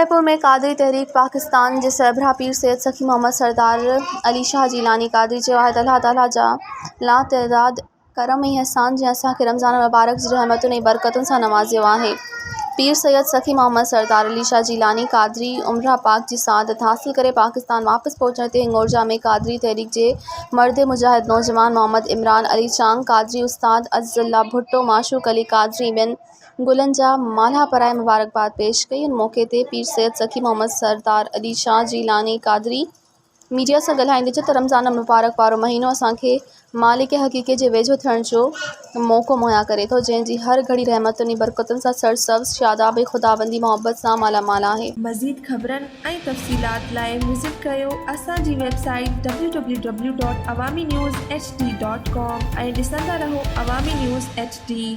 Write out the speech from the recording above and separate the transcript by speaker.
Speaker 1: छतरपुर में कादरी तहरीक पाकिस्तान जे सरबराह पीर सैयद सखी मोहम्मद सरदार अली शाह जीलानी कादरी चयो आहे त अल्लाह ताला जा लातइदाद करम ऐं एहसान जंहिं असांखे रमज़ान मुबारक जी रहमतुनि ऐं बरकतुनि सां नवाज़ियो आहे। पीर सैयद सखी मोहम्मद सरदार अली शाह जीलानी कादरी उम्रा पाक जी सआदत हासिल करे पाकिस्तान वापस पहुचण ते हिंगोरजा में कादरी तहरीक जे मर्द मुजाहिद नौजवान मोहम्मद इमरान अली चांग कादरी उस्ताद अज़्ज़ुल्लाह भुट्टो माशूक अली कादरी बिन गुलन जा माला पराए मुबारकबाद पेश कई। उन मौके ते पीर सैयद सखी मोहम्मद सरदार अली शाह जीलानी कादरी मीडिया से ॻाल्हाईंदे चयो त रमज़ान मुबारक वारो महीनो असांखे मालिक हक़ीक़े जे वेझो थियण जो मौक़ो मुहैया करे थो, जंहिंजी हर घड़ी रहमतुनि बरकतुनि सां सरसब्ज़ शादाब ख़ुदाबंदी मोहब्बत सां मालामाल आहे।
Speaker 2: मज़ीद ख़बरनि ऐं तफ़सीलात लाइ विज़िट कयो असांजी वेबसाइट www.awamiNewsHD.com ऐं ॾिसंदा रहो अवामी न्यूज़ HD।